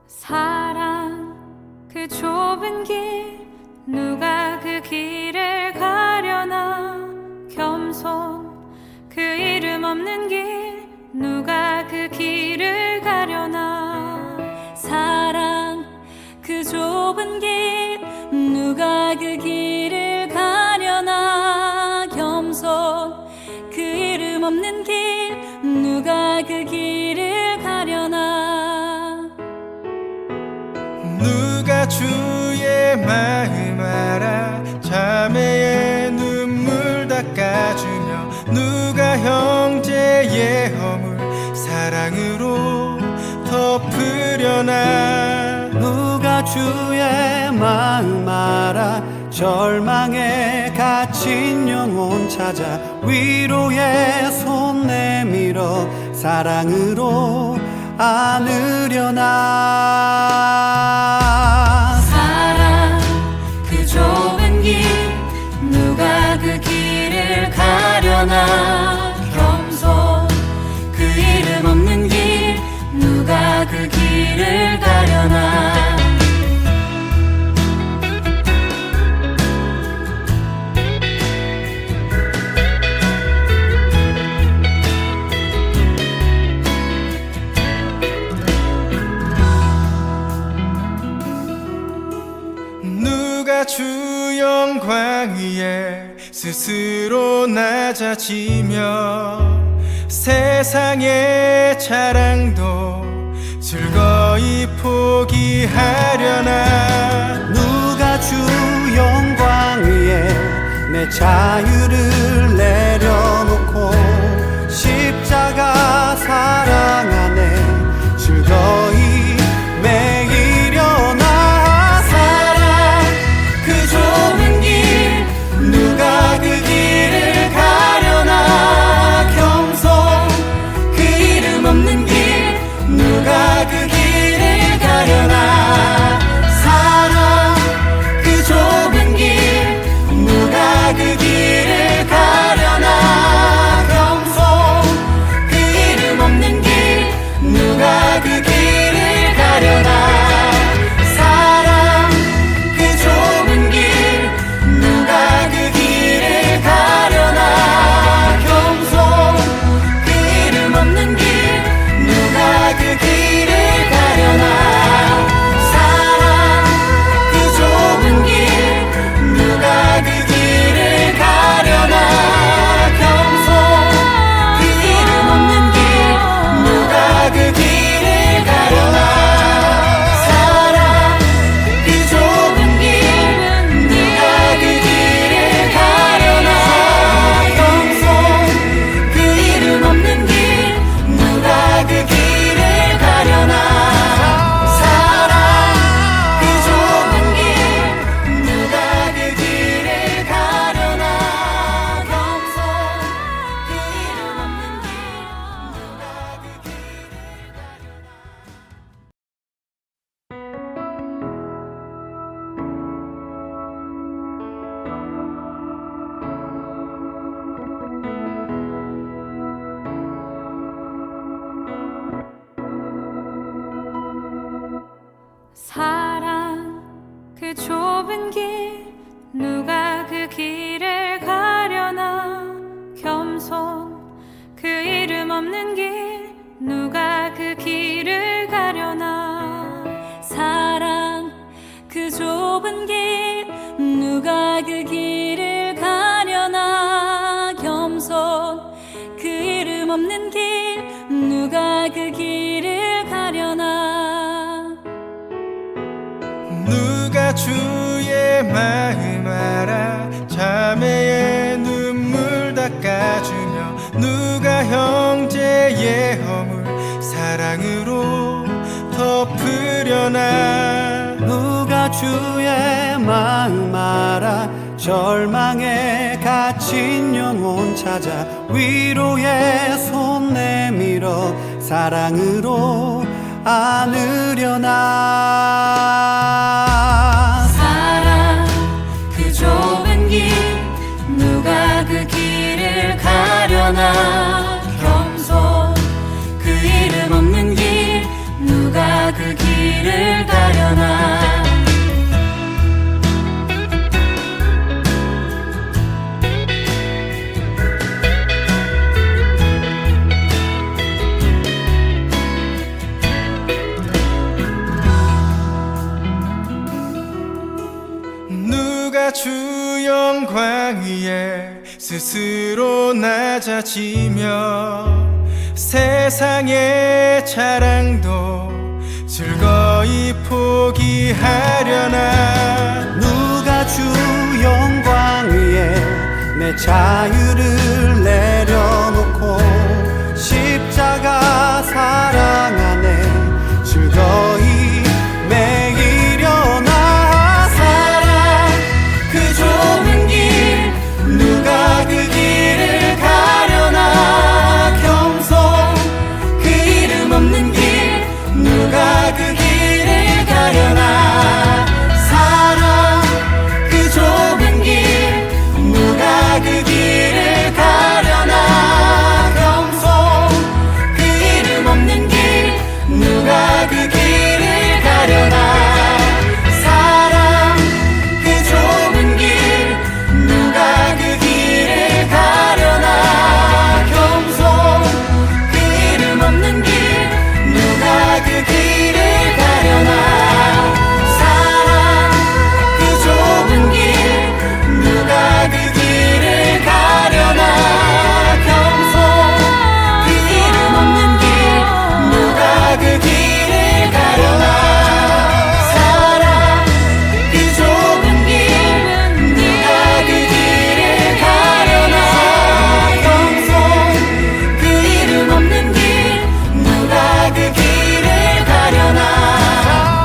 사랑 그 좁은 길 누가 그 길을 가려나. 겸손 그 이름 없는 길 누가 그 길을 가려나. 사랑 그 좁은 길 누가 그 길을 가려나. 겸손 그 이름 없는 길 누가 그 길을 가려나. 누가 주의 마음 알아 자매의 눈물 닦아주며 누가 형제의 허물 사랑으로 덮으려나. 누가 주의 마음 알아 절망에 갇힌 영혼 찾아 위로의 손 내밀어 사랑으로 안으려나. 사랑 그 좁은 길 누가 그 길을 가려나. 겸손 그 이름 없는 길 누가 그 길을 가려나. 누가 주 영광 위에 스스로 낮아지며 세상의 자랑도 즐거이 포기하려나. 누가 주 영광 위에 내 자유를 내려놓고 십자가 사랑 안에 즐거이 매이려나. 사랑 그 좁은 길 누가 그 길을 가려나. 겸손 그 이름 없는 길 누가 그 길을 가려나. 사랑 그 좁은 길 누가 그 길을 가려나. 겸손 그 이름 없는 길 누가 그 길을 가려나. 사랑 그 좁은 길 누가 그 길을 가려나. 겸손 그 이름 없는 길 누가 그 길을 가려나. 사랑 그 좁은 길 누가 그 길을 가려나. 겸손 그 이름 없는 길 누가 그 길을 가려나. 사랑 그 좁은 길 누가 그 길을 가려나. 겸손 그 이름 없는 길 누가 그 길을 가려나. 사랑 그 좁은 길 누가 그 길을 가려나. 겸손 그 이름 없는 길 누가 그 길을 사랑 그 좁은 길 누가 그 길을 가려나. 겸손 그 이름 없는 길 누가 그 길을 가려나. 사랑 그 좁은 길 누가 그 길을 가려나. 겸손 그 이름 없는 길 누가 그 길을 가려나. 누가 주의 마음 알아 자매의 눈물 닦아주며 누가 형제의 허물 사랑으로 덮으려나. 누가 주의 마음 알아 절망에 갇힌 영혼 찾아 위로의 손 내밀어 사랑으로 안으려나. 사랑 그 좁은 길 누가 그 길을 가려나. 겸손 그 이름 없는 길 누가 그 길을 주 영광 위에 스스로 낮아지며 세상의 자랑도 즐거이 포기하려나. 누가 주 영광 위에 내 자유를 내려놓고 십자가 사랑 안에 즐거이 매이려나. 사랑 그 좁은 길 누가 그 길을 가려나. 겸손 그 이름 없는 길 누가 그 길을 가려나. 사랑 그 좁은 길 누가 그 길을 가려나. 겸손 그 이름 없는 길 누가 그 길을 가려나. 사랑 그 좁은 길 누가 그 길을 가려나. 겸손 그 이름 없는 길 누가 그 길을 가려나. 사랑 그 좁은 길 누가 그 길을 가려나. 겸손 그 이름 없는 길 누가 그 길을 가려나. 사랑 그 좁은 길 누가 그 길을 가려나. 겸손 그 이름 없는 길 누가 그 길을 가려나.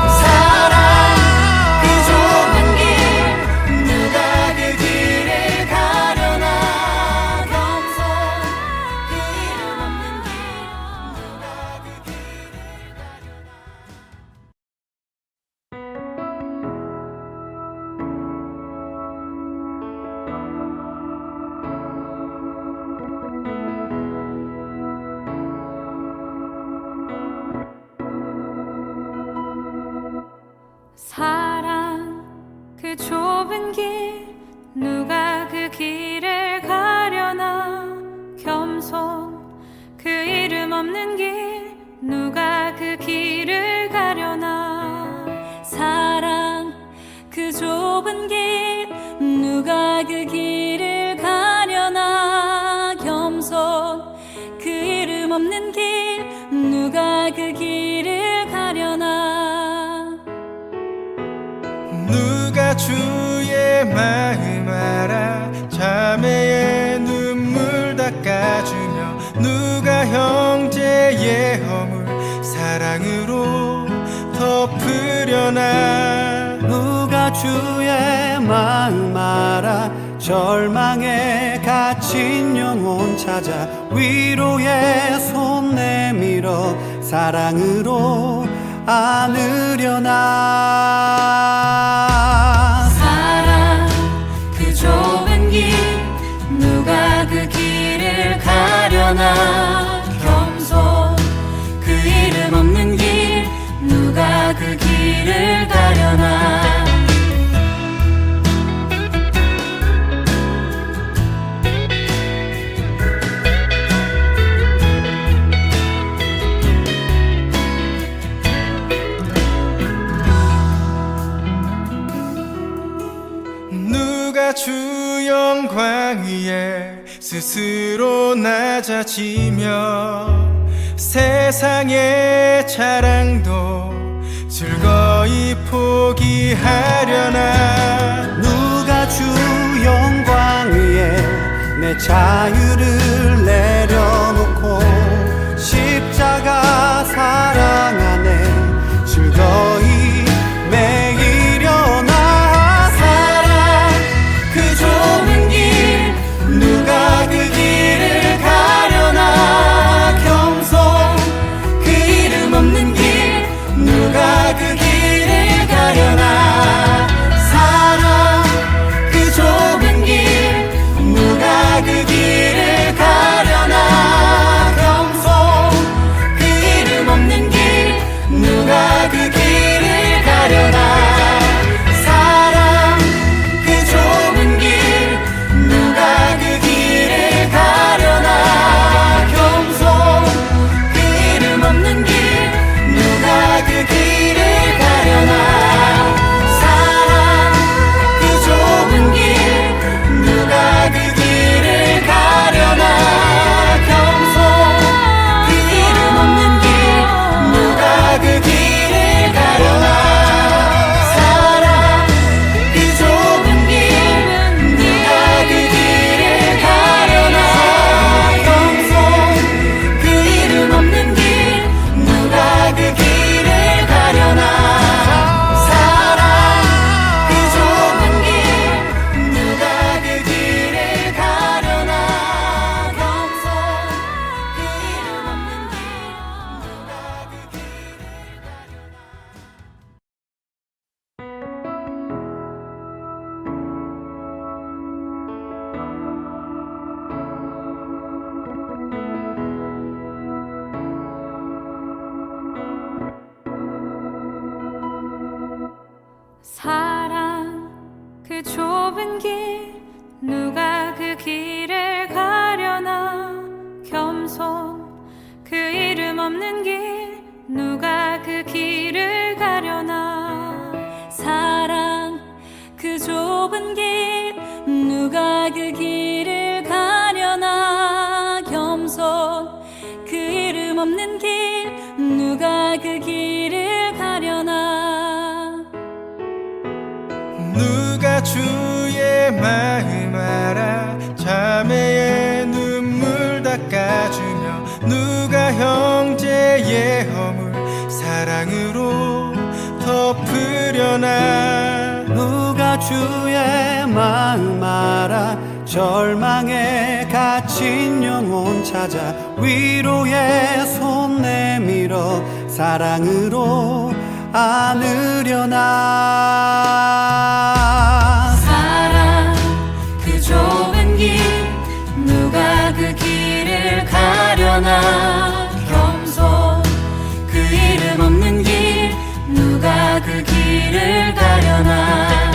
사랑 그 좁은 길 누가 그 길을 가려나. 겸손 그 이름 없는 길 누가 그 길을 가려나. 사랑 그 좁은 길 누가 그 길을 가려나. 겸손 그 이름 없는 길 누가 그 길을 가려나. 사랑 그 좁은 길 누가 그 길을 가려나. 겸손 그 이름 없는 길 누가 그 길을 가려나. 누가 주의 마음 알아 자매의 눈물 닦아주며 누가 형제의 허물 사랑으로 덮으려나. 누가 주의 마음 알아 절망에 갇힌 영혼 찾아 위로의 손 내밀어 사랑으로 안으려나. 사랑 그 좁은 길 누가 그 길을 가려나. 겸손 그 이름 없는 길 누가 그 길을 가려나. 누가 주 영광 위에 스스로 낮아지며 세상의 자랑도 즐거이 포기하려나. 누가 주 영광 위에 내 자유를 내려놓고 십자가 사랑 안에 즐거이 매이려나. 사랑 그 좁은 길 누가 그 길을 가려나. 겸손 그 이름 없는 길 누가 그 길을 가려나. 사랑 그 좁은 길 누가 그 길을 가려나. 사랑 그 좁은 길 누가 그 길을 가려나 겸손 그 이름 없는 길 누가 그 길을 가려나 사랑 그 좁은 길 누가 그 길을 가려나 겸손 그 이름 없는 길 누가 그 길을 가려나 누가 주의 마음 알아 자매의 눈물 닦아주며 누가 형제의 허물 사랑으로 덮으려나 누가 주의 마음 알아 절망에 갇힌 영혼 찾아 위로의 손 내밀어 사랑으로 안으려나 사랑 그 좁은 길 누가 그 길을 가려나 겸손 그 이름 없는 길 누가 그 길을 가려나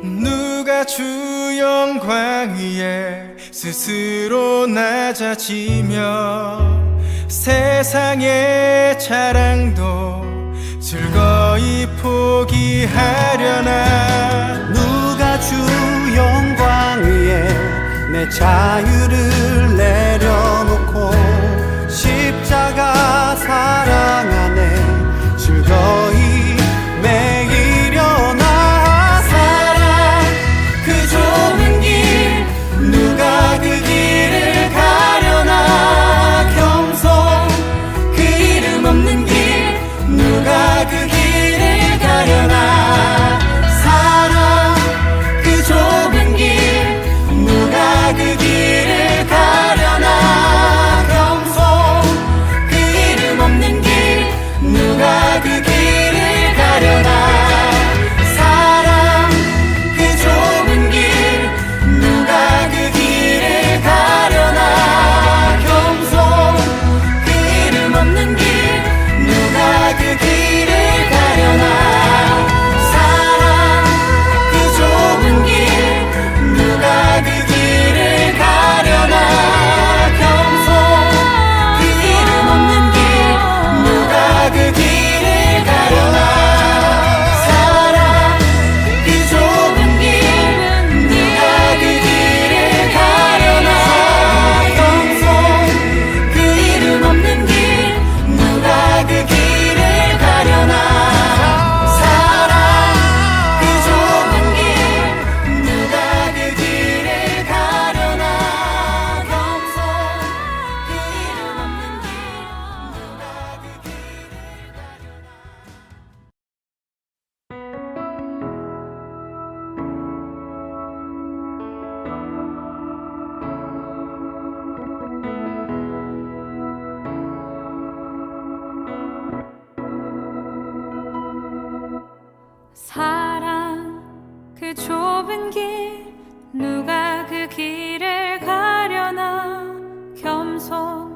누가 주 영광 위에 스스로 낮아지며 세상의 자랑도 즐거이 포기하려나 누가 주 영광 위에 내 자유를 내려놓고 십자가 사랑 안에 즐거이 매이려나 사랑 그 좁은 길 누가 그 길을 가려나 겸손 그 이름 없는 길 누가 그 길을 가려나 사랑 그 좁은 길 누가 그 길을 가려나 겸손 그 이름 없는 길 누가 그 길을 가려나 사랑 그 좁은 길 누가 그 길을 가려나 겸손 그 이름 없는 길 누가 그 길을 가려나 사랑 그 좁은 길 누가 그 길을 가려나 겸손 그 이름 없는 길 누가 그 길을 가려나 사랑 그 좁은 길 누가 그 길을 가려나 겸손 그 이름 없는 길 누가 그 길을 가려나 사랑 그 좁은 길 누가 그 길을 가려나 겸손 그 이름 없는 길 누가 그 길을 사랑 그 좁은 길 누가 그 길을 가려나 겸손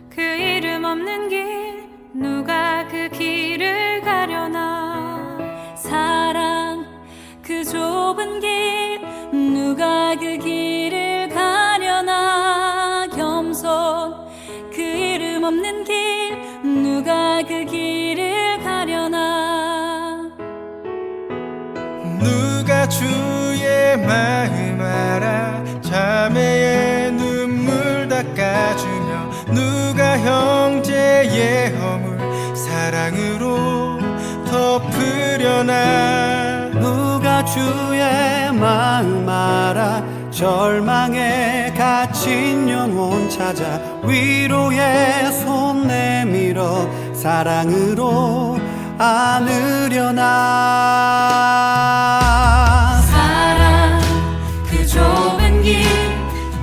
그 이름 없는 길 누가 그 길을 가려나 사랑 그 좁은 길 누가 그 길을 가려나 겸손 그 이름 없는 길 누가 그 길을 가려나 누가 주의 마음 알아 자매의 눈물 닦아주며 누가 형제의 허물 사랑으로 덮으려나 누가 주의 마음 알아 절망에 갇힌 영혼 찾아 위로의 손 내밀어 사랑으로 안으려나 사랑 그 좁은 길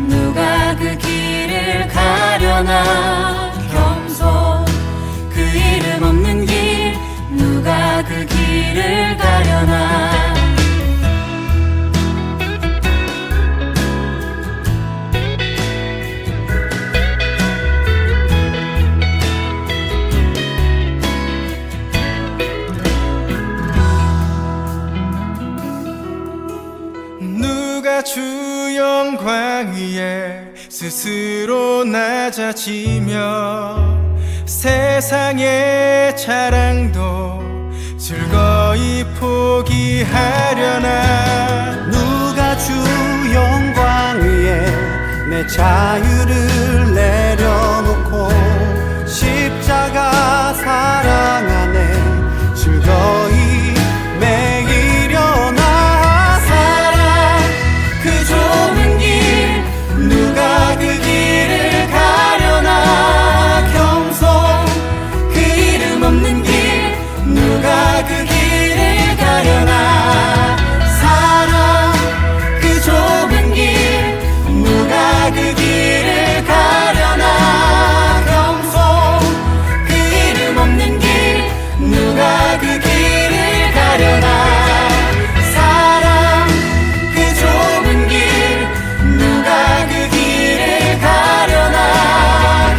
누가 그 길을 가려나 겸손 그 이름 없는 길 누가 그 길 길을 가려나 누가 주 영광 위에 스스로 낮아지며 세상의 자랑도 즐거이 포기하려나. 누가 주 영광 위에 내 자유를 내려놓고 십자가 사랑 안에 즐거이 매이려나. 사랑 그 좁은 길 누가 그 길을 가려나. 겸손 그 이름 없는 길 누가 그 길을 가려나. 사랑 그 좁은 길 누가 그 길을 가려나. 겸손 그 이름 없는 길 누가 그 길을 가려나. 사랑 그 좁은 길 누가 그 길을 가려나.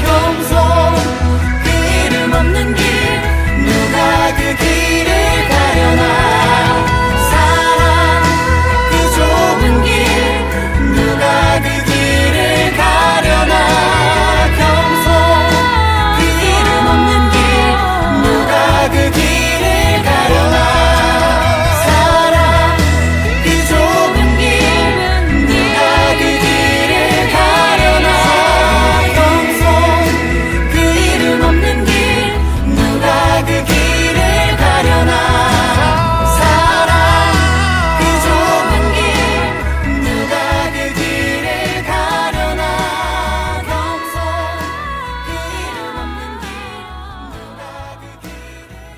겸손 그 이름 없는 길 누가 그 길을 가려나. 사랑 그 좁은 길 누가 그 길을 가려나. 겸손 그 이름 없는 길 누가 그 길을 가려나. 사랑 그 좁은 길 누가 그 길을 가려나. 겸손 그 이름 없는 길 누가 그 길을 가려나. 사랑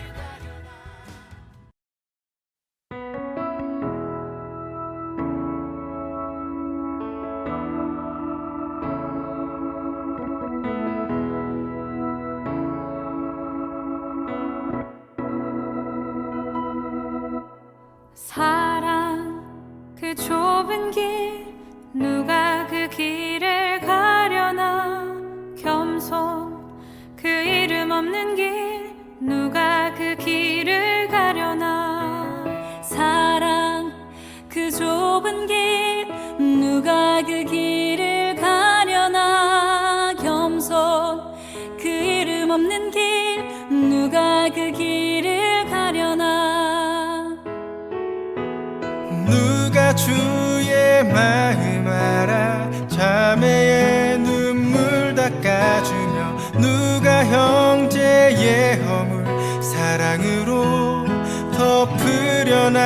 그 좁은 길 누가 그 길을 가려나. 겸손 그 이름 없는 길 사랑 그 좁은 길 누가 그 길을 가려나. 겸손 그 이름 없는 길 누가 그 길을 가려나. 사랑 그 좁은 길 누가 그 길을 가려나. 겸손 그 이름 없는 길 누가 그 길을 가려나. 누가 주의 마음 알아 자매의 눈물 닦아주며 누가 형제의 허물 사랑으로 덮으려나.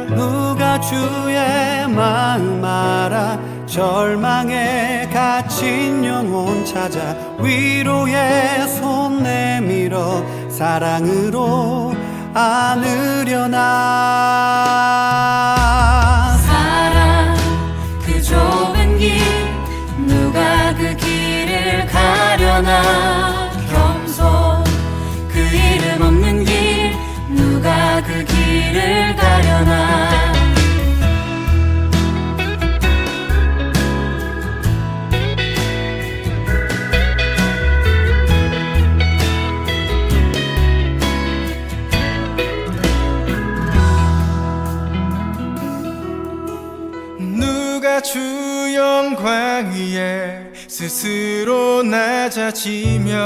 누가 주의 마음 알아 절망에 갇힌 영혼 찾아 위로의 손 내밀어 사랑으로 안으려나. 사랑 그 좁은 길 누가 그 길을 가려나. 겸손 그 이름 없는 길 누가 그 길을 가려나. 누가 주 영광 위에 스스로 낮아지며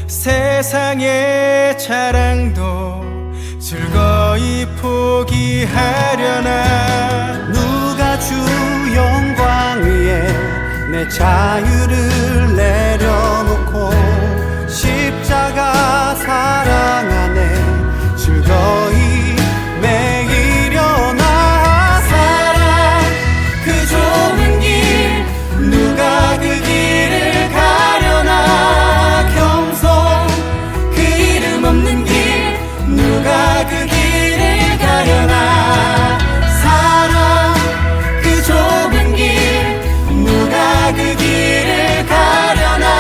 세상의 자랑도 즐거이 포기하려나. 누가 주 영광 위에 내 자유를 내려놓고 십자가 사랑 안에 즐거이 매이려나. 사랑 그 좁은 길 누가 그 길을 가려나. 겸손 그 이름 없는 길 누가 그 길을 가려나. 사랑 그 좁은 길 누가 그 길을 가려나.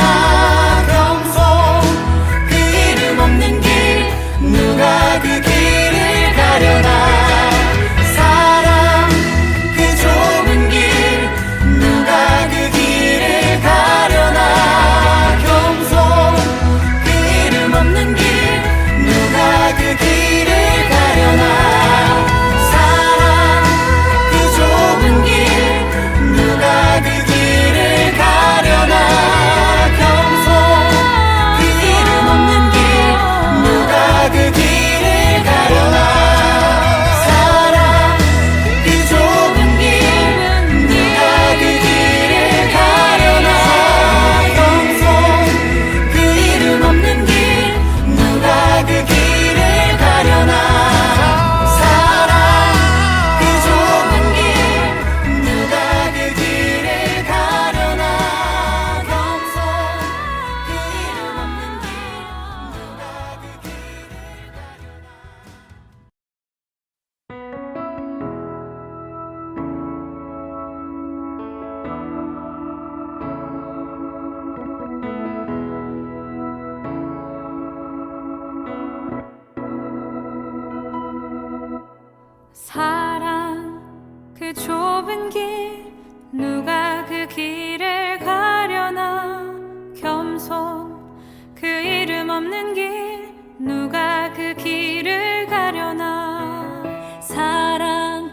없는 길 누가 그 길을 가려나 사랑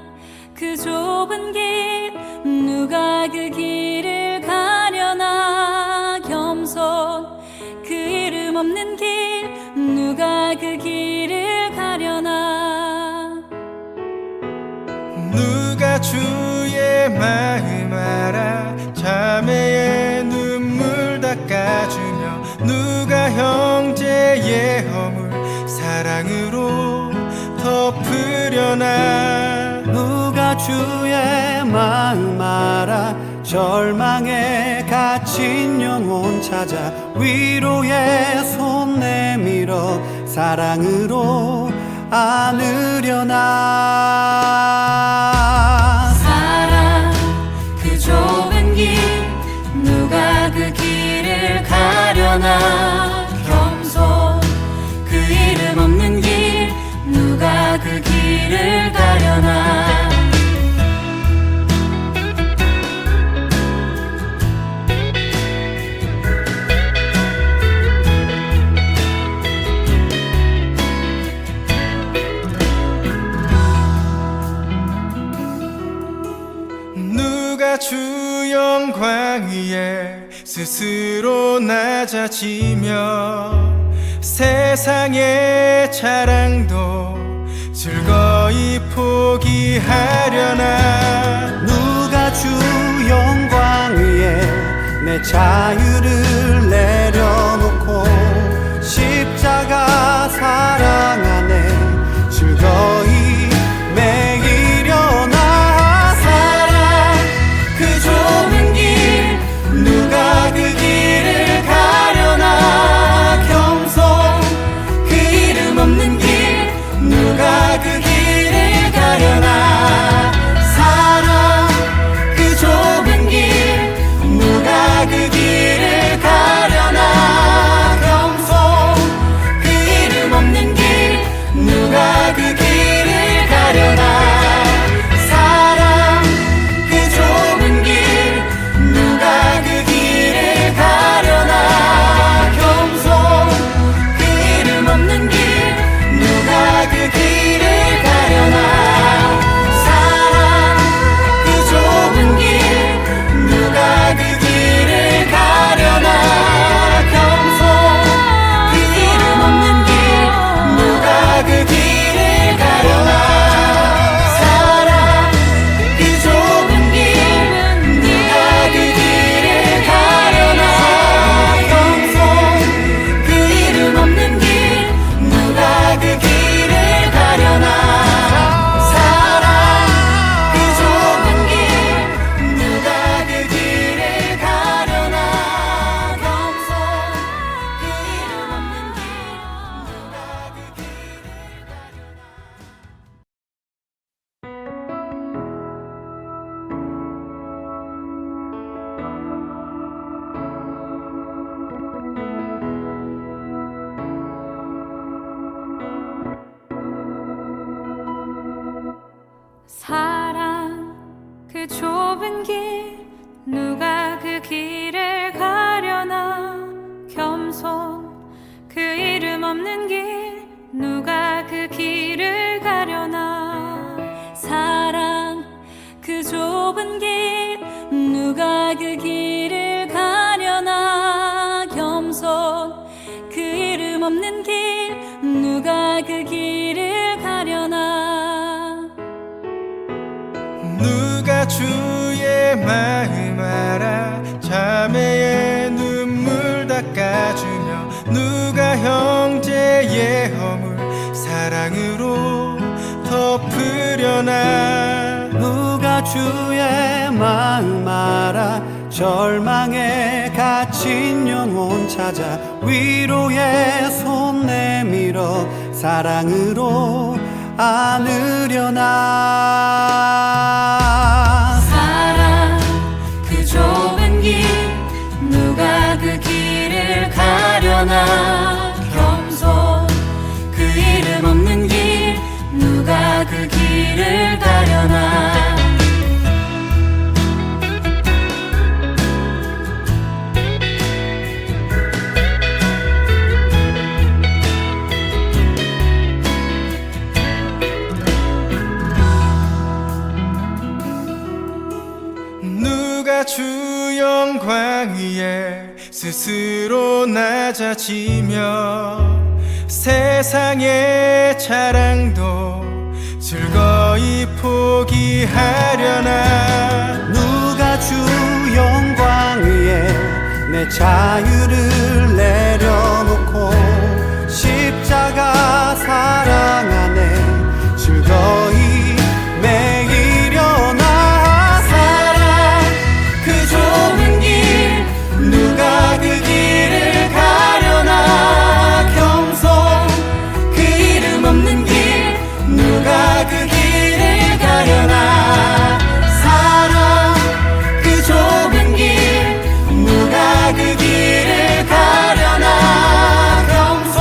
그 좁은 길 누가 그 길을 가려나 겸손 그 이름 없는 길 누가 그 길을 가려나 누가 주의 마음 알아 자매의 눈물 닦아주며 누가 형제의 허물 사랑으로 덮으려나 누가 주의 마음 알아 절망에 갇힌 영혼 찾아 위로의 손 내밀어 사랑으로 안으려나 사랑 그 좁은 길 누가 그 길을 가려나 겸손 그 이름 없는 길 누가 그 길을 가려나 누가 주 영광 위에 스스로 낮아지며 세상의 자랑도 즐거이 포기하려나 누가 주 영광 위에 내 자유를 내려놓고 십자가 사랑 안에 즐거이 매이려나 사랑 그 좁은 길 누가 그 길을 가려나 겸손 그 이름 없는 길 누가 그 길을 가려나 사랑 그 좁은 길 누가 그 길을 가려나 겸손 그 이름 없는 길 누가 그 길을 가려나 사랑 그 좁은 길 누가 그 길을 가려나 겸손 그 이름 없는 길 누가 그 길을 가려나 사랑 그 좁은 길 누가 그 길을 가려나 겸손 그 이름 없는 길 누가 그 길을 가려나 사랑 그 좁은 길 누가 그 길을 가려나 겸손 그 이름 없는 길 누가 그 길을 가려나 사랑 그 좁은 길 누가 그 길을 가려나 겸손 그 이름 없는 길 누가 그 길을 사랑 그 좁은 길 누가 그 길을 가려나 겸손 그 이름 없는 길 누가 그 길을 가려나 사랑 그 좁은 길 누가 그 길을 가려나 겸손 그 이름 없는 길 누가 그 길을 가려나 누가 주의 마음 알아 자매의 눈물 닦아주며 누가 형제의 허물 사랑으로 덮으려나 누가 주의 마음 알아 절망에 갇힌 영혼 찾아 위로의 손 내밀어 사랑으로 안으려나 사랑 그 좁은 길 누가 그 길을 가려나 겸손 그 이름 없는 길 누가 그 길을 가려나 위에 스스로 낮아지며 세상의 자랑도 즐거이 포기하려나. 누가 주 영광 위에 내 자유를 내려놓고 십자가 사랑 안에 즐거이 매이려나. 사랑 그 좁은 길 누가 그 길을 가려나. 겸손 그 이름 없는 길 누가 그 길을 가려나. 사랑 그 좁은 길 누가 그 길을 가려나. 겸손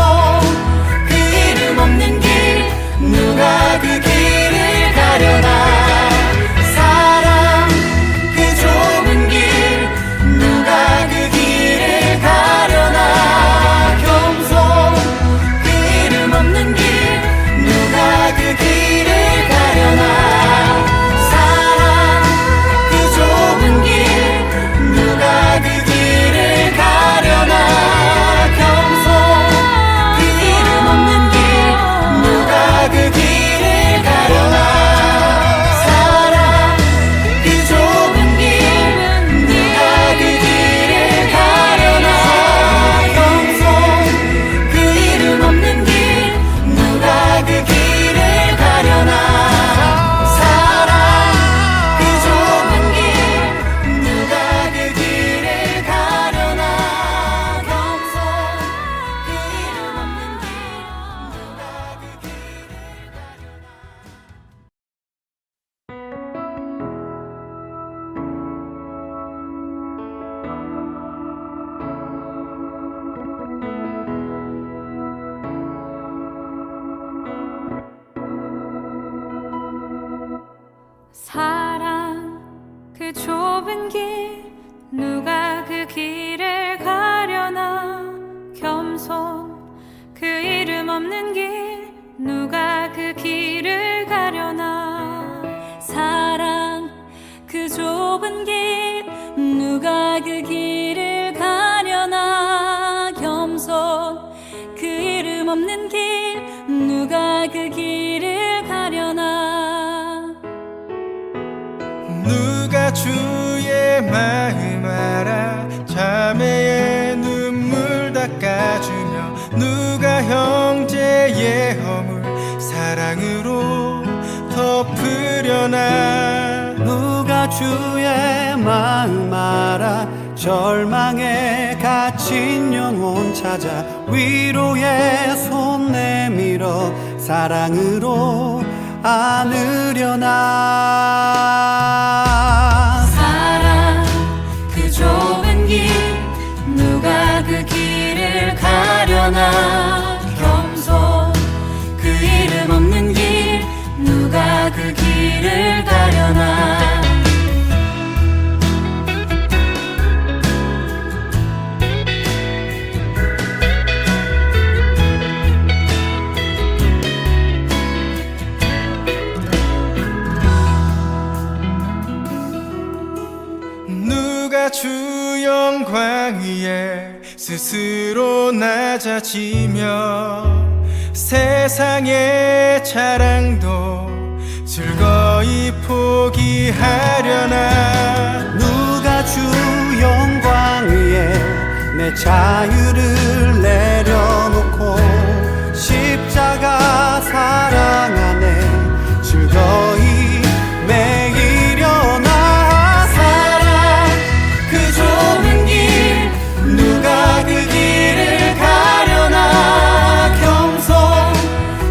그 이름 없는 길 누가 그 길을 가려나. 사랑 그 좁은 길 누가 그 길을 가려나. 겸손 그 이름 없는 길 누가 그 길을 가려나. 사랑 그 좁은 길 누가 그 길을 가려나. 겸손 그 이름 없는 길 누가 그 길을 가려나. 사랑 그 좁은 길 누가 그 길을 가려나. 겸손 그 이름 없는 길 누가 그 길을 가려나. 사랑 그 좁은 길 누가 그 길을 가려나. 겸손 그 이름 없는 길 누가 그 길을 사랑 그 좁은 길 누가 그 길을 가려나. 겸손 그 이름 없는 길 누가 그 길을 가려나. 사랑 그 좁은 길 누가 그 길을 가려나. 겸손 그 이름 없는 길 누가 그 길을 가려나. 누가 주의 마음 알아 자매의 눈물 닦아주며 누가 형제의 허물 사랑으로 덮으려나. 누가 주의 마음 알아 절망에 갇힌 영혼 찾아 위로의 손 내밀어 사랑으로 안으려나. 사랑 그 좁은 길 누가 그 길을 가려나. 겸손 그 이름 없는 길 누가 그 길을 가려나. 누가 주 영광 위에 스스로 낮아지며 세상의 자랑도 즐거이 포기하려나. 누가 주 영광 위에 내 자유를 내려놓고 십자가 사랑 안에 즐거이 매이려나. 사랑 그 좁은 길 누가 그 길을 가려나. 겸손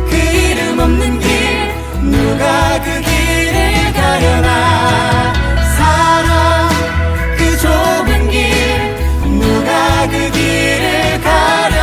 그 이름 없는 길 누가 그 길을 가려나. 사랑 그 좁은 길 누가 그 길을 가려나.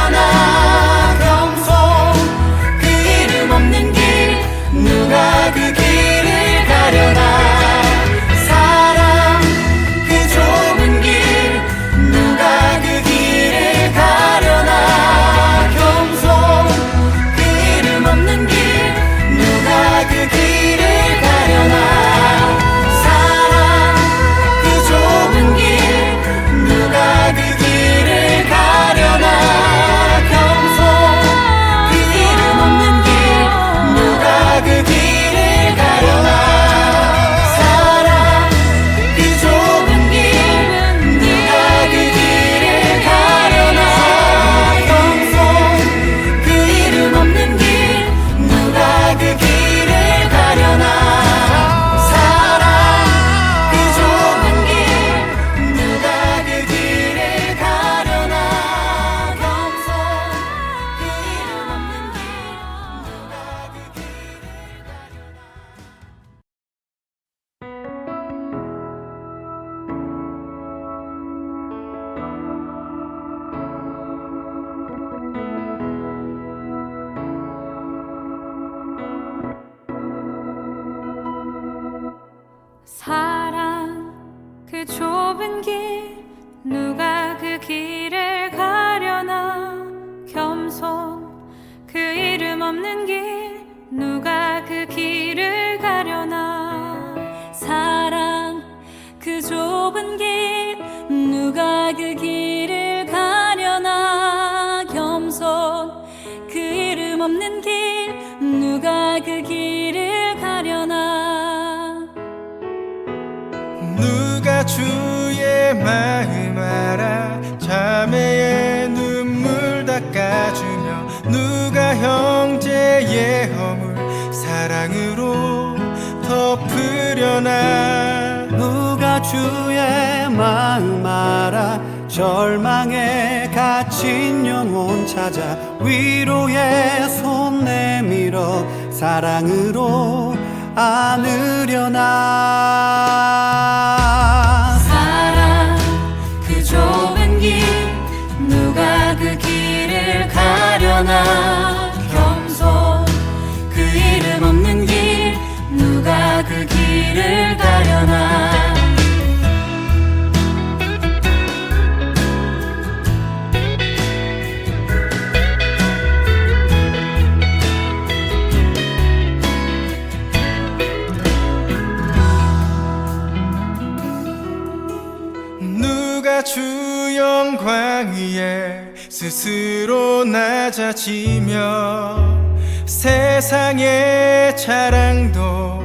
좁은 길 누가 그 길을 가려나 겸손 그 이름 없는 길 누가 그 길을 가려나 사랑 그 좁은 길 누가 그 길을 가려나 겸손 그 이름 없는 길 누가 그 길을 가려나 누가 주의 마음 알아 자매의 눈물 닦아주며 누가 형제의 허물 사랑으로 덮으려나 누가 주의 마음 알아 절망에 갇힌 영혼 찾아 위로의 손 내밀어 사랑으로 안으려나 사랑 그 좁은 길 누가 그 길을 가려나 겸손 그 이름 없는 길 누가 그 길을 가려나 누가 주 영광 위에 스스로 낮아지며 세상의 자랑도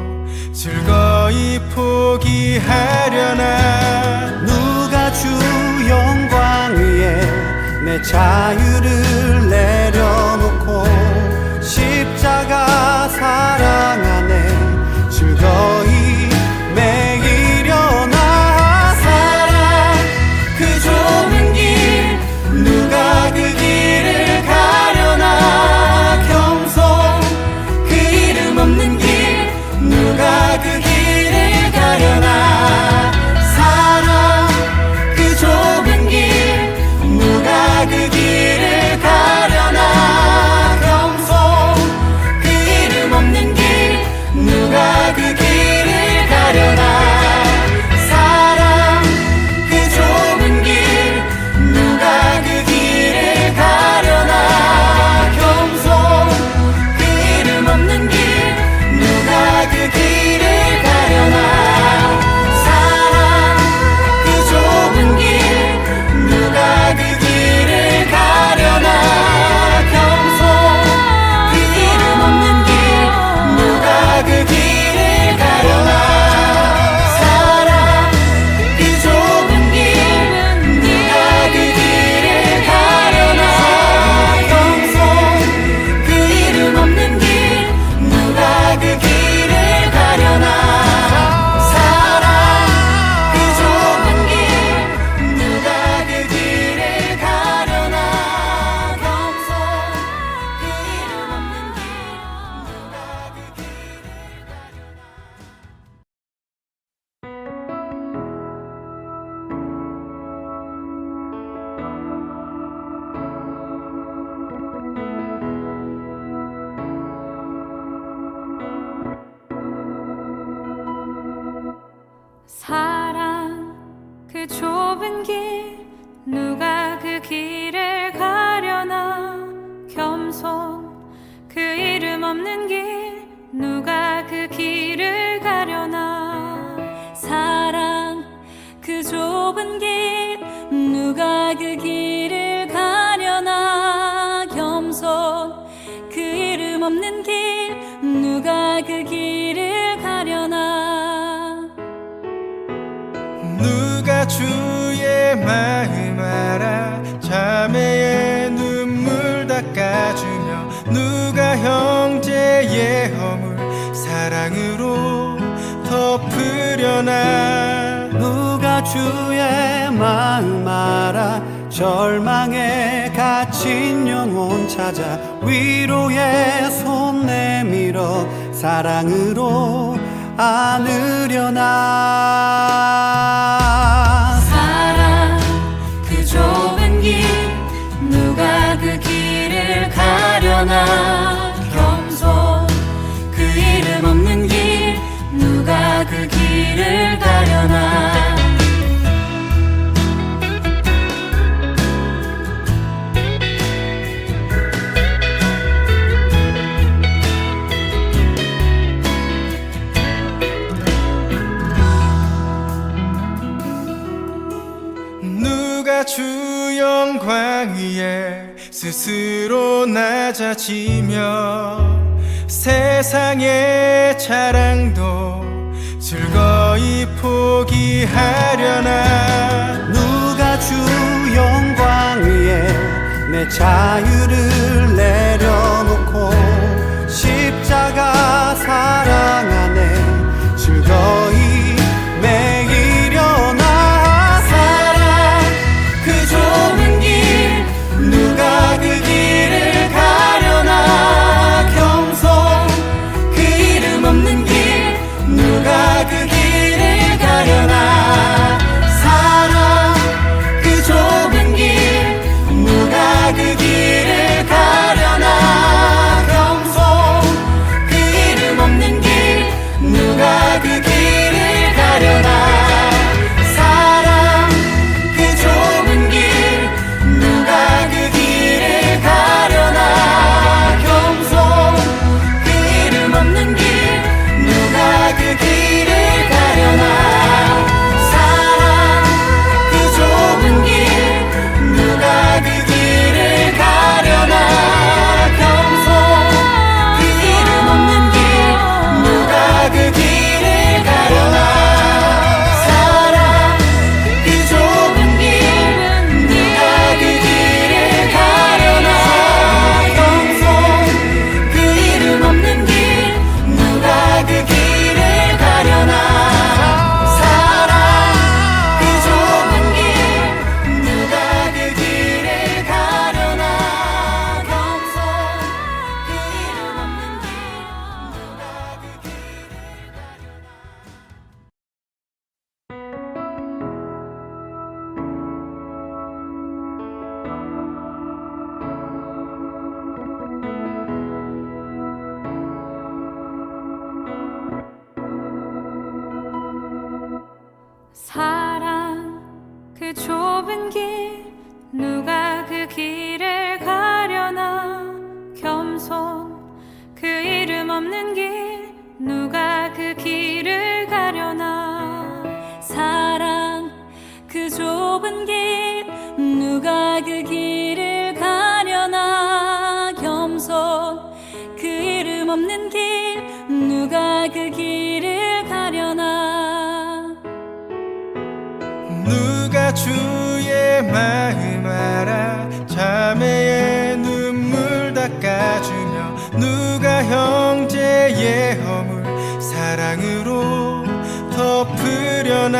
즐거이 포기하려나 누가 주 영광 위에 내 자유를 내려놓고 십자가 사랑 안에 즐거이 매이려나 사랑 그 좁은 길 누가 그 길을 가려나 겸손 그 이름 없는 길 누가 그 길을 가려나 사랑 그 좁은 길 누가 그 길을 가려나 겸손 그 이름 없는 길 누가 그 길을 가려나 사랑 그 좁은 길 누가 그 길을 가려나 겸손 그 이름 없는 길 누가 그 길을 가려나 사랑 그 좁은 길 누가 그 길을 가려나 겸손 그 이름 없는 길 누가 그 길을 가려나 사랑 그 좁은 길 누가 그 길을 가려나 겸손 그 이름 없는 길 누가 그 길을 가려나 사랑 그 좁은 길 누가 그 길을 가려나 겸손 그 이름 없는 길 누가 그 길을 사랑 그 좁은 길 누가 그 길을 가려나 겸손 그 이름 없는 길 누가 그 길을 가려나 사랑 그 좁은 길 누가 그 길을 가려나 겸손 그 이름 없는 길 누가 그 길을 가려나 누가 주의 마음 알아 자매의 눈물 닦아주며 누가 형제의 허물 사랑으로 덮으려나 누가 주의 마음 알아 절망에 갇힌 영혼 찾아 위로의 손 내밀어 사랑으로 안으려나 사랑 그 좁은 길 누가 그 길을 가려나 겸손 그 이름 없는 길 누가 그 길을 가려나 스스로 낮아지며 세상의 자랑도 즐거이 포기하려나. 누가 주 영광 위에 내 자유를 내려놓고 십자가 사랑 안에 즐거이 매이려나. 사랑 그 좁은 길 누가 그 길을 가려나. 겸손 그 이름 없는 길 누가 그 길을 가려나. 사랑 그 좁은 길 누가 그 길을 가려나. 겸손 그 이름 없는 길 누가 그 길을 가려나. 사랑 그 좁은 길 누가 그 길을 가려나. 겸손 그 이름 없는 길 누가 그 길을 가려나. 사랑 그 좁은 길 누가 그 길을 가려나. 겸손 그 이름 없는 길 누가 그 길을 가려나. 사랑 그 좁은 길 누가 그 길을 가려나. 겸손 그 이름 없는 길 누가 그 길을 가려나. 사랑 그 좁은 길 누가 그 길을 가려나. 겸손 그 이름 없는 길 누가 그 길을 사랑 그 좁은 길 누가 그 길을 가려나. 겸손 그 이름 없는 길 누가 그 길을 가려나. 사랑 그 좁은 길 누가 그 길을 가려나. 겸손 그 이름 없는 길 누가 그 길을 가려나. 누가 주의 마음 알아 자매의 눈물 닦아주며 누가 형제의 허물 사랑으로 덮으려나.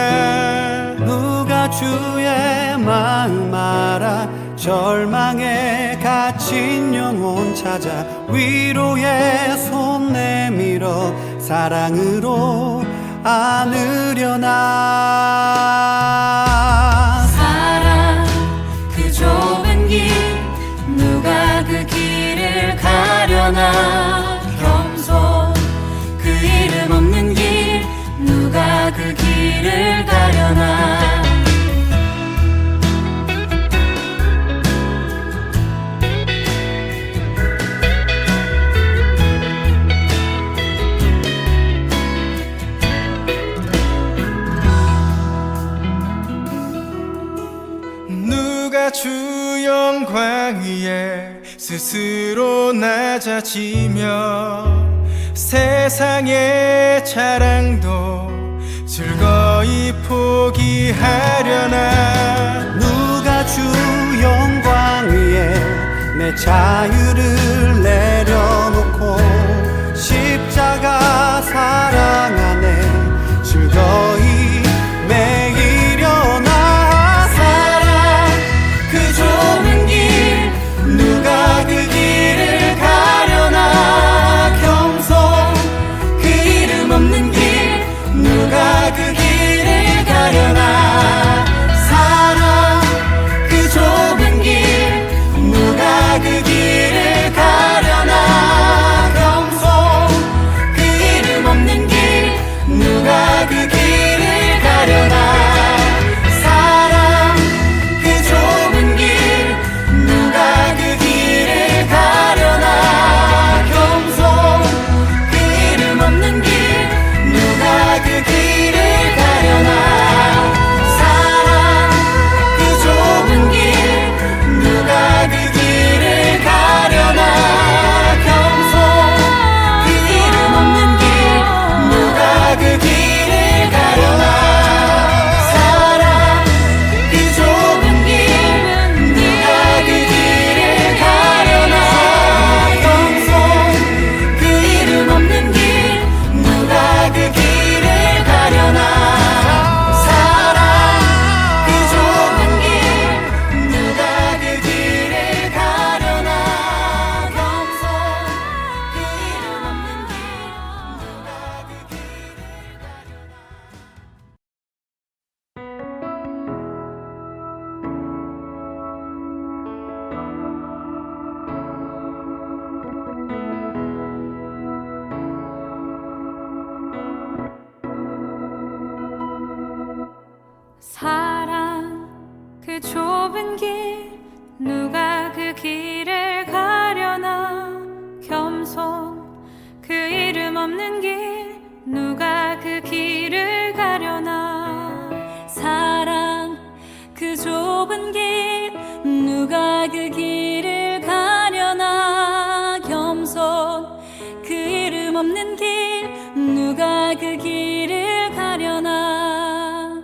누가 주의 마음 알아 절망에 갇힌 영혼 찾아 위로의 손 내밀어 사랑으로 안으려나. 사랑 그 좁은 길 누가 그 길을 가려나. 겸손 그 이름 없는 길 누가 그 길을 가려나. 누가 주 영광 위에 스스로 낮아지며 세상의 자랑도 즐거이 포기하려나. 누가 주 영광 위에 내 자유를 내려놓고 십자가 사랑 안에 즐거이 매이려나. 사랑 그 좁은 길 누가 그 길을 가려나. 겸손 그 이름 없는 길 누가 그 길을 가려나. 사랑 그 좁은 길 누가 그 길을 가려나. 없는 길 누가 그 길을 가려나 사랑 그 좁은 길 누가 그 길을 가려나 겸손 그 이름 없는 길 누가 그 길을 가려나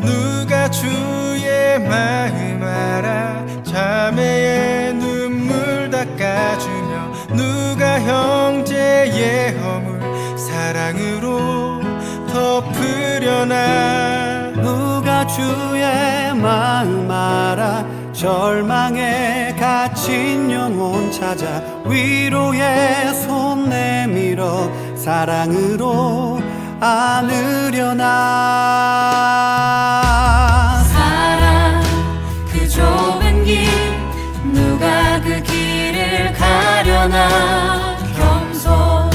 누가 주의 마음 알아 자매의 눈물 닦아주며 누가 형제의 허물 사랑으로 덮으려나 누가 주의 마음 알아 절망에 갇힌 영혼 찾아 위로의 손 내밀어 사랑으로 안으려나 사랑 그 좁은 길 누가 그 길을 가려나 겸손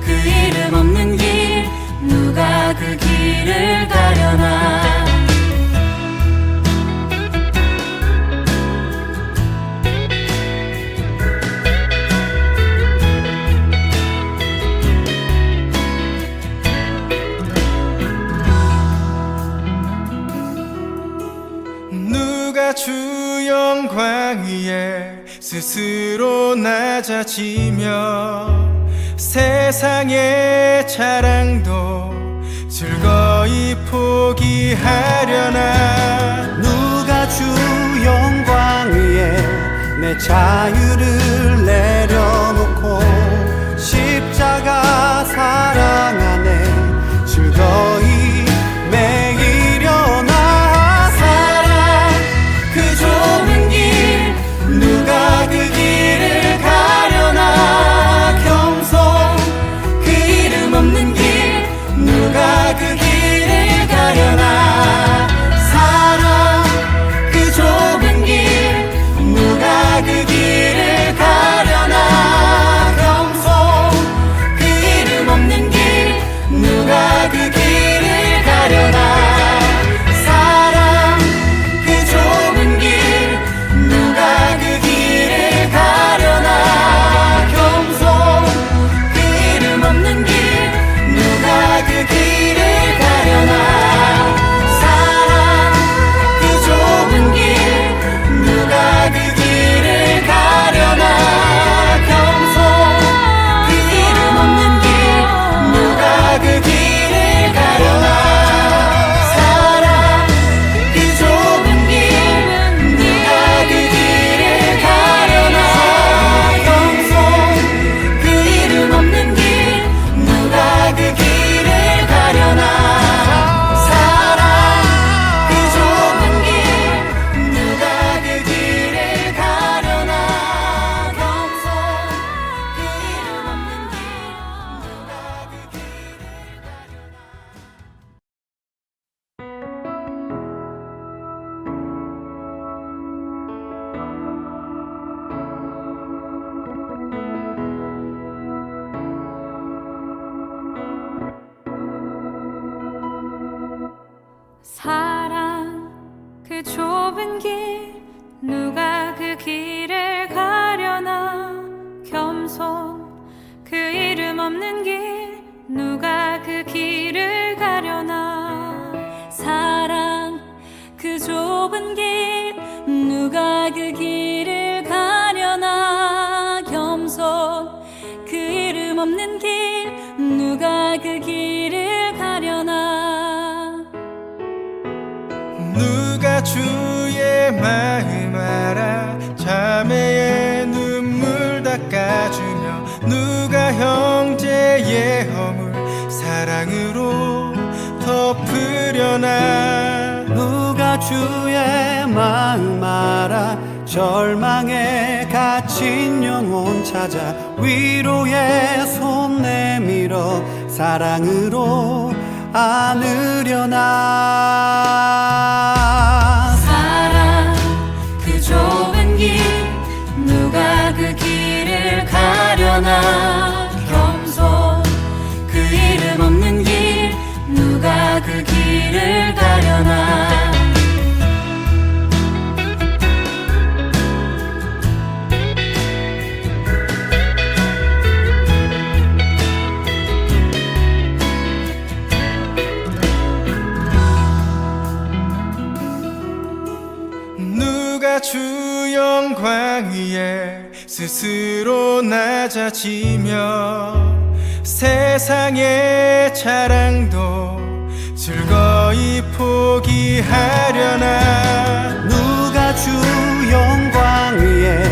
그 이름 없는 길 누가 그 길을 가려나 누가 주 영광 위에 스스로 낮아지며 세상의 자랑도 즐거이 포기하려나 누가 주 영광 위에 내 자유를 내려놓고 십자가 사랑 안에 즐거이 매이려나 사랑 그 좁은 길 누가 그 길을 가려나 겸손 그 이름 없는 길 누가 그 길을 가려나 사랑 그 좁은 길 누가 그 길을 가려나 겸손 그 이름 없는 길 누가 그 길을 가려나 사랑 그 좁은 길 누가 그 길을 가려나 겸손 그 이름 없는 길 누가 그 길을 가려나 사랑 그 좁은 길 누가 그 길을 가려나 겸손 그 이름 없는 길 누가 그 길을 가려나 사랑 그 좁은 길 누가 그 길을 가려나 겸손 그 이름 없는 길 누가 그 길을 가려나 사랑 그 좁은 길 누가 그 길을 가려나 겸손 그 이름 없는 길 누가 그 길을 사랑 그 좁은 길 누가 그 길을 가려나 겸손 그 이름 없는 길 누가 그 길을 가려나 사랑 그 좁은 길 누가 그 길을 가려나 겸손 그 이름 없는 길 누가 그 길을 가려나 누가 주의 마음 알아 자매의 눈물 닦아주며 누가 형제의 허물 사랑으로 덮으려나 누가 주의 마음 알아 절망에 갇힌 영혼 찾아 위로의 손 내밀어 사랑으로 안으려나 사랑 그 좁은 길 누가 그 길을 가려나 겸손 그 이름 없는 길 누가 그 길을 가려나 스스로 낮아지며 세상의 자랑도 즐거이 포기하려나. 누가 주 영광 위에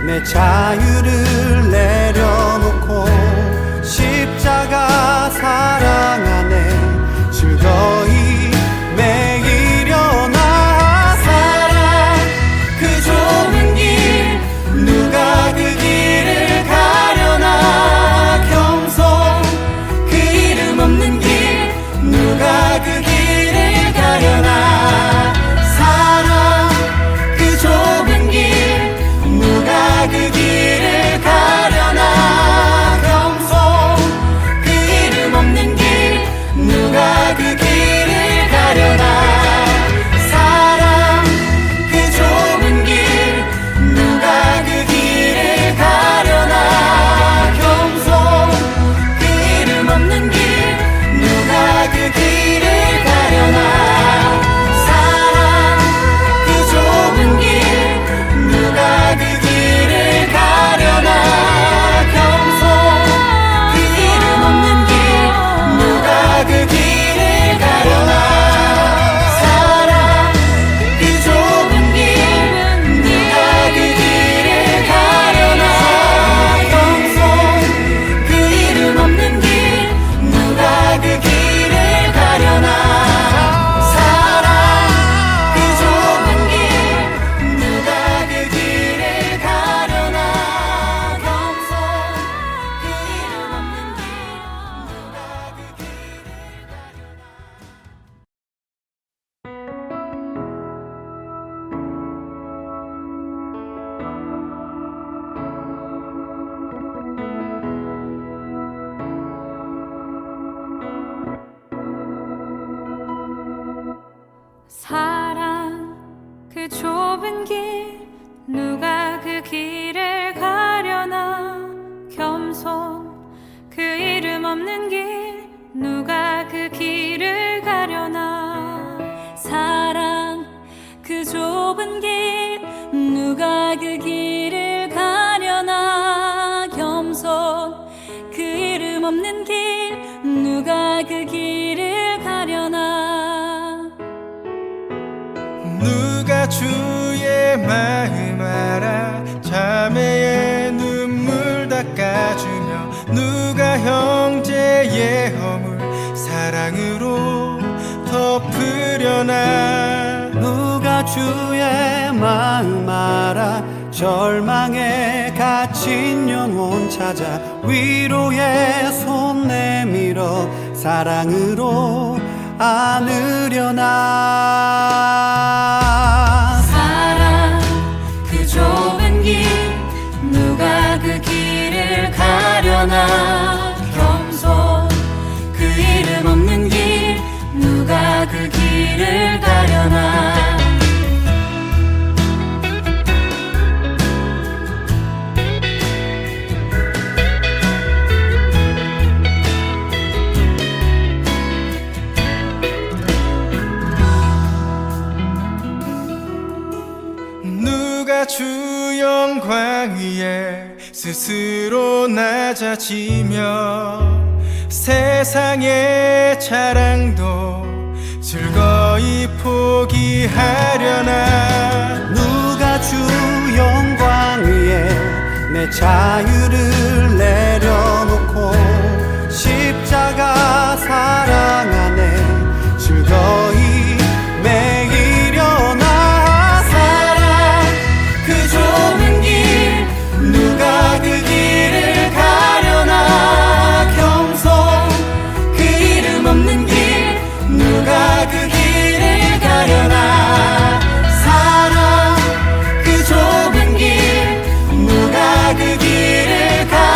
내 자유를 내려놓고 십자가 사랑 안에 즐거이 매이려나. 사랑 그 좁은 길 누가 그 길을 가려나. 겸손 그 이름 없는 길 누가 그 길을 가려나. 사랑 그 좁은 길 누가 그 길을 가려나. 겸손 그 이름 없는 길 누가 그 길을 가려나. 사랑 그 좁은 길 누가 그 길을 가려나. 겸손 그 이름 없는 길 누가 그 길을 가려나. 사랑 그 좁은 길 누가 그 길을 가려나. 겸손 그 이름 없는 길 누가 그 길을 가려나. 사랑 그 좁은 길 누가 그 길을 가려나. 겸손 그 이름 없는 길 누가 그 길을 가려나. 사랑 그 좁은 길 누가 그 길을 가려나. 겸손 그 이름 없는 길 누가 그 길을 가려나. 사랑 그 좁은 길 누가 그 길을 가려나. 겸손 그 이름 없는 길 누가 그 길을 가려나. 사랑 그 좁은 길 누가 그 길을 가려나. 겸손 그 이름 없는 길 누가 그 길을 가려나. 누가 주의 마음 알아 자매의 눈물 닦아주며 누가 형제의 허물 사랑으로 덮으려나. 누가 주의 마음 알아 절망에 갇힌 영혼 찾아 위로의 손 내밀어 사랑으로 안으려나. 사랑 그 좁은 길 누가 그 길을 가려나. 겸손 그 이름 없는 길 누가 그 길을 가려나. 누가 주 영광 위에 스스로 낮아지며 세상의 자랑도 즐거이 포기하려나. 누가 주 영광 위에 내 자유를 내려놓고 십자가 사랑 안에 즐거이 매이려나. 사랑 그 좁은 길 누가 그 길을 가려나. 겸손 그 이름 없는 길 누가 그 길을 가려나. 사랑 그 좁은 길 누가 그 길을 가려나.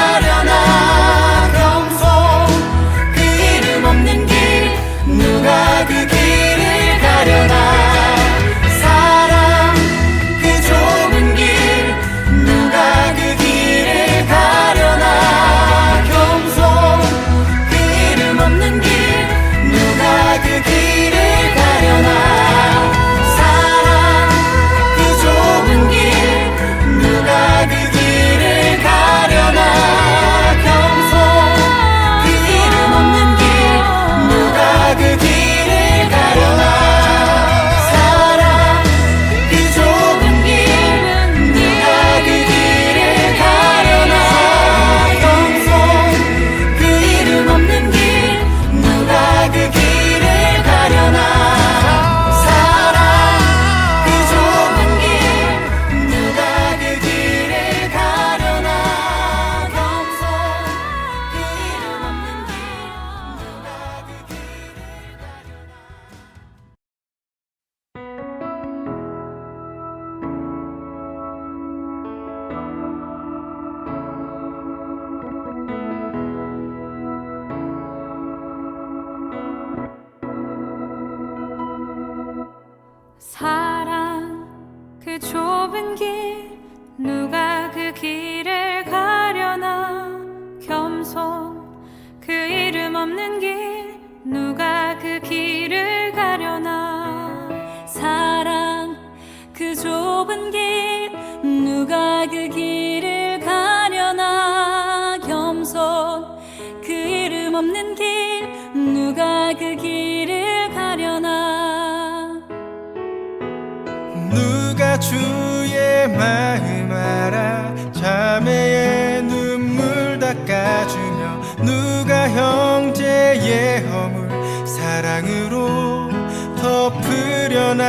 없는 길 누가 그 길을 가려나 사랑 그 좁은 길 누가 그 길을 가려나 겸손 그 이름 없는 길 누가 그 길을 가려나 누가 주의 마음 알아 자매의 눈물 닦아주며 누가 형제의 허물 사랑으로 덮으려나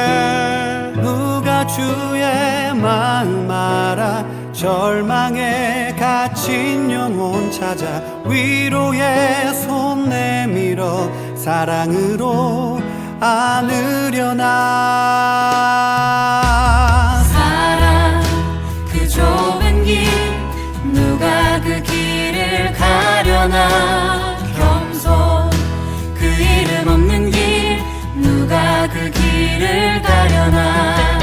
누가 주의 마음 알아 절망에 갇힌 영혼 찾아 위로의 손 내밀어 사랑으로 안으려나 사랑 그 좁은 길 누가 그 길을 가려나 겸손 그 이름 없는 길 누가 그 길을 가려나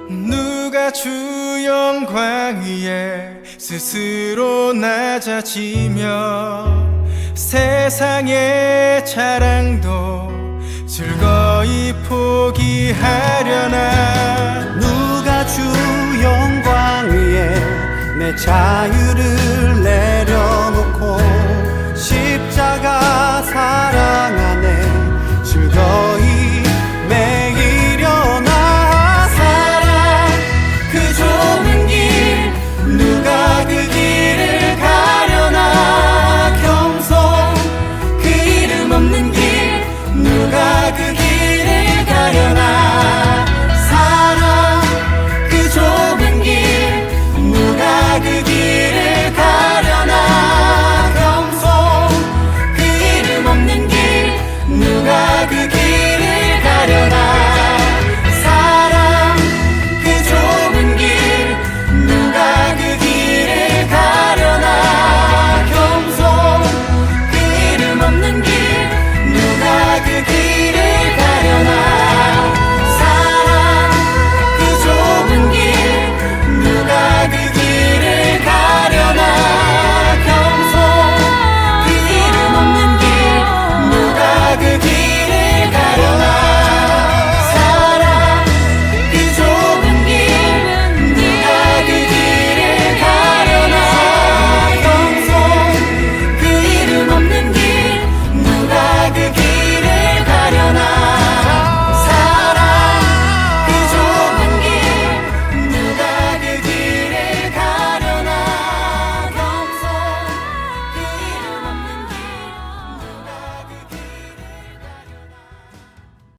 누가 주 영광 위에 스스로 낮아지며 세상의 자랑도 즐거이 포기하려나 누가 주 영광 위에 내 자유를 내려놓고 십자가 사랑